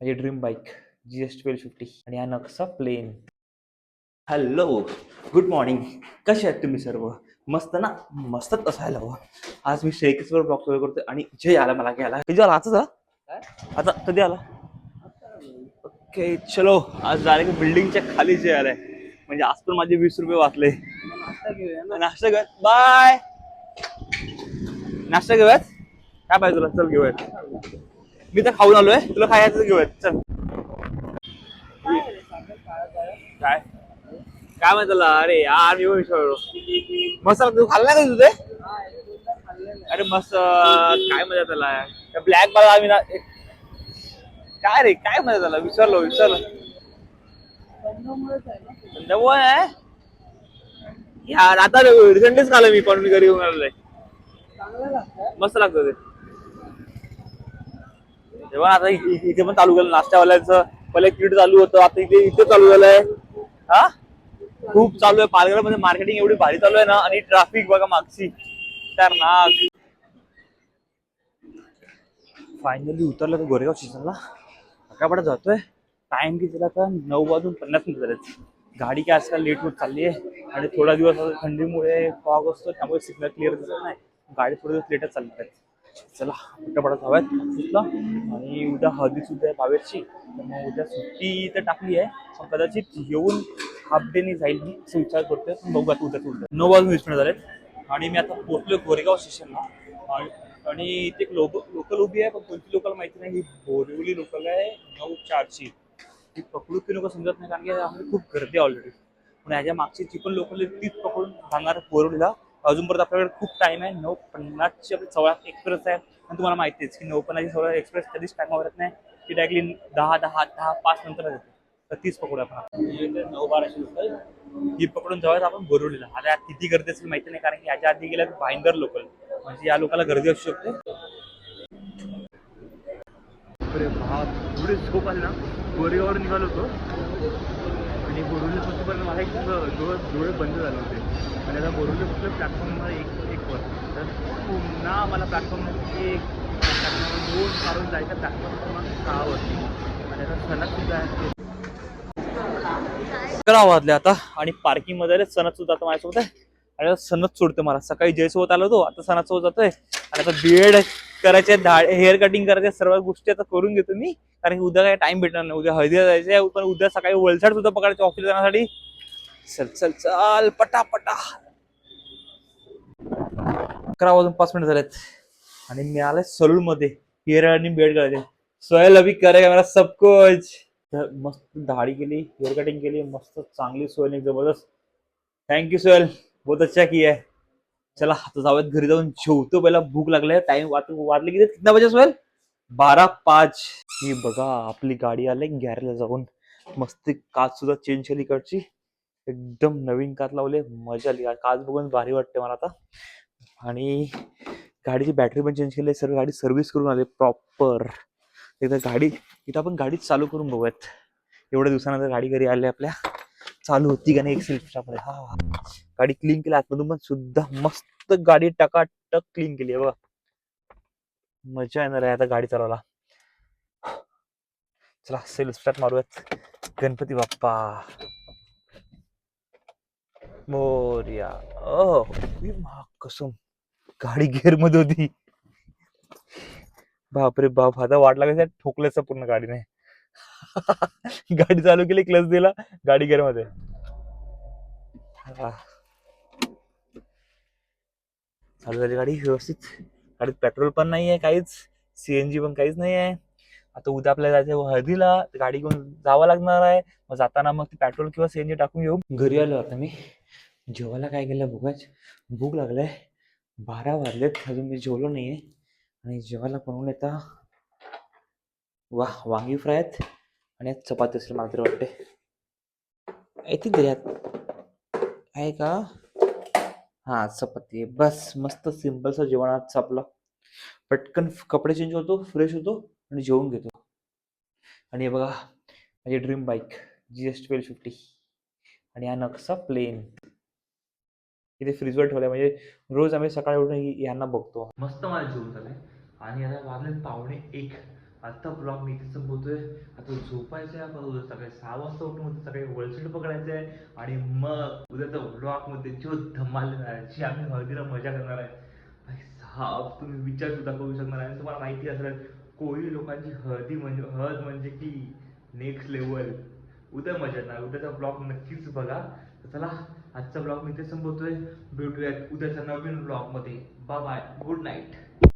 माझी dream bike GS1250 आणि हा नक्सा प्लेन. Hello, good morning. कसे आहेत तुम्ही सर्व? मस्त ना? मस्तच असायला हवं. आज मी श्रेयकेश्वर ब्लॉग सुरू करतोय आणि जय आला मला घ्यायला. कधी आला आता? आता कधी आला? ओके चलो, आज डायरेक्ट बिल्डिंगच्या खाली जे आलाय. म्हणजे आज पण माझे 20 रुपये वाचले. नाश्ता कर. बाय. नाश्ता घेऊयात. काय पाहिजे तुला? चल घेऊयात. मी तर खाऊन आलोय, तुला खायचं घेऊयात. चल. काय काय माहिती तुला? अरे यार मी विचारलो. मस्त तू खाल्ला नाही का तुझे? अरे मस्त. काय मजा त्याला? ब्लॅक बाला आम्ही ना काय रे काय मजा त्याला? विसरलो. नवं आहे यार. आता रिसेंटलीच खाल्लं मी पण. मी घरी येऊन आलोय. मस्त लागतं ते. तेव्हा आता इथे पण चालू केलं नाश्त्यावाल्यांचं. पहिले किट चालू होतं, आता इथे चालू झालंय. हा खूप चालू आहे पालघर मध्ये. मार्केटिंग एवढी भारी चालू आहे ना. आणि ट्रॅफिक बघा मागची तर ना. फायनली उतरलं तर गोरेगाव स्टेशनला. अकापाडा जातोय. टाइम किती आता? 9:50 झालेत. गाडी काय आजकाल लेट होत चालली आहे. आणि थोडा दिवस थंडीमुळे फॉग असतो, त्यामुळे सिग्नल क्लिअर दिसत नाही. गाडी थोडे दिवस लेटच चालली आहेत. चला अक्कापाडा जाऊयात ऑफिसला. आणि उद्या हळदी सुद्धा आहे बावेरची. तर मग उद्या सुट्टी तर टाकली आहे, पण कदाचित येऊन हाफ डेनी जाईल मी असं विचार करतोय. बघू आता उद्या 9:20 झालेत आणि मी आता पोहोचलोय गोरेगाव स्टेशनला. आणि इथे एक लोकल उभी आहे, पण कोणती लोकल माहिती नाही. ही बोरिवली लोकल आहे 9:04ची. ती पकडू की नको समजत नाही, कारण की यामध्ये खूप गर्दी ऑलरेडी. पण ह्याच्या मागची जी पण लोकल तीच पकडून जाणार बोरिवलीला. अजूनपर्यंत आपल्याकडे खूप टाइम आहे. 9:50ची आपली 9:15 एक्सप्रेस आहे. आणि तुम्हाला माहिती आहे की 9:15ची 9:15 एक्सप्रेस कधीच टाइमावर येत नाही. ती डायरेक्टली 10:05 नंतर येते. तर तीच पकडू आपण. 9:12ची लोकल ही पकडून जाऊयात आपण बोरिवलीला. आता यात किती गर्दी असेल माहिती नाही, कारण की याच्या आधी गेल्या भाईंदर लोकल, म्हणजे या लोकांना गर्दी असू शकते. अरे एवढी झोप आली ना. गोरेगाववर निघालो होतो आणि बोरिवली पोहोचेपर्यंत मला डोळे बंद झाले होते. आणि आता बोरिवली पोहोचलं प्लॅटफॉर्मवर एक वर. तर पुन्हा मला प्लॅटफॉर्म 2 काढून जायचं प्लॅटफॉर्म 6 वरती. आणि आता सणत सुद्धा आहे. 11 वाजले आता आणि पार्किंग मध्ये सनत सुद्धा आता माझ्यासोबत आहे. आणि आता सनत सोडते मला. सकाळी जयसोबत आलो होतो, आता सनत सोबत जातोय. आणि आता बीएड करायचे, हेअर कटिंग करायचे, सर्व गोष्टी आता करून घेतो मी. कारण की उद्या काय टाइम भेटणार नाही. उद्या हळदीला जायचंय, पण उद्या सकाळी वलसाड सुद्धा पकडायचं ऑफिसला जाण्यासाठी. चल चल चल पटापटा. 11:05 झालेत आणि मी आलोय सलून मध्ये हेअर आणि बेड करायचे. सोहेल अभी करेगा मेरा सब कुछ. तर मस्त दाढी केली, हेअर कटिंग केली, मस्त चांगली सोहेल, जबरदस्त. थँक्यू सोहेल, बहुत अच्छा किया है. चला आता जाऊयात घरी, जाऊन जेवतो. पहिला भूक लागलाय. टाइम वाजले किती? कितना बजे सोहेल? 12:05. ही बघा आपली गाडी आली गॅरेजला जाऊन. मस्त काच सुद्धा चेंज केली इकडची. एकदम नवीन काच लावले. मजा आली. काच बघून भारी वाटते मला आता. आणि गाडीची बॅटरी पण चेंज केली. सर्व गाडी सर्व्हिस करून आले प्रॉपर. एकदा गाडी इथं आपण गाडी चालू करून बघूयात. एवढ्या दिवसानंतर गाडी घरी आली आपल्या. चालू होती का नाही एक सेल्फ स्टार्ट. हा गाडी क्लीन केली आतमधून पण सुद्धा. मस्त गाडी टकाटक क्लीन केली आहे बघा. मजा येणार आहे आता गाडी चालवायला. चला सेल्फ स्टार्ट मारूयात. गणपती बाप्पा मोरया. कसम गाडी गेअर मध्ये होती. बापरे बाप, आता वाट लागायचं ठोकल्याचं पूर्ण गाडीने. गाडी चालू केली, क्लच दिला, गाडी गेअर मध्ये. चालू झाली गाडी व्यवस्थित. गाडीत पेट्रोल पण नाहीये काहीच, सीएनजी पण काहीच नाही आहे. आता उद्या आपल्याला जायचं हळदीला, गाडी घेऊन जावं लागणार आहे. मग जाताना मग पेट्रोल किंवा सीएनजी टाकून येऊ. घरी आलो आता मी. जेवायला काय केलं बघाच. भूक लागलाय. 12 वाजलेत, अजून मी जेवलो नाहीये. आणि जेवायला बनवून येता वांगी फ्राय आहेत आणि चपाती असेल मला तरी वाटते. आय थिंक त्याच्यात आहे का. हा चपाती बस. मस्त सिंपलचं जेवण आजचं आपलं. पटकन कपडे चेंज होतो, फ्रेश होतो आणि जेवून घेतो. आणि हे बघा माझी ड्रीम बाईक GS1250 आणि हा नक्सा प्लेन इथे फ्रीजवर ठेवलाय. म्हणजे रोज आम्ही सकाळी उठून यांना बघतो. मस्त मला जेवण झालंय. आणि आता वाजले 12:45. आता ब्लॉग मी इथे संपवतोय. आता झोपायचं आहे. आपण उद्या सकाळी 6 वाजता उठून उद्या सकाळी वळसेट पकडायचं आहे आणि मग उद्याच्या ब्लॉगमध्ये जो धमाल येणार आहे, जी आम्ही हळदीला मजा करणार आहे. भाई साहब, तुम्ही विचार सुद्धा करू शकणार आहे. आणि तुम्हाला माहिती असेल कोळी लोकांची हळद म्हणजे की नेक्स्ट लेवल. उद्या मजा येणार. उद्याचा ब्लॉग नक्कीच बघा. तर चला, आजचा ब्लॉग मी इथे संपवतोय. भेटूयात उद्याच्या नवीन ब्लॉगमध्ये. Bye bye, good night.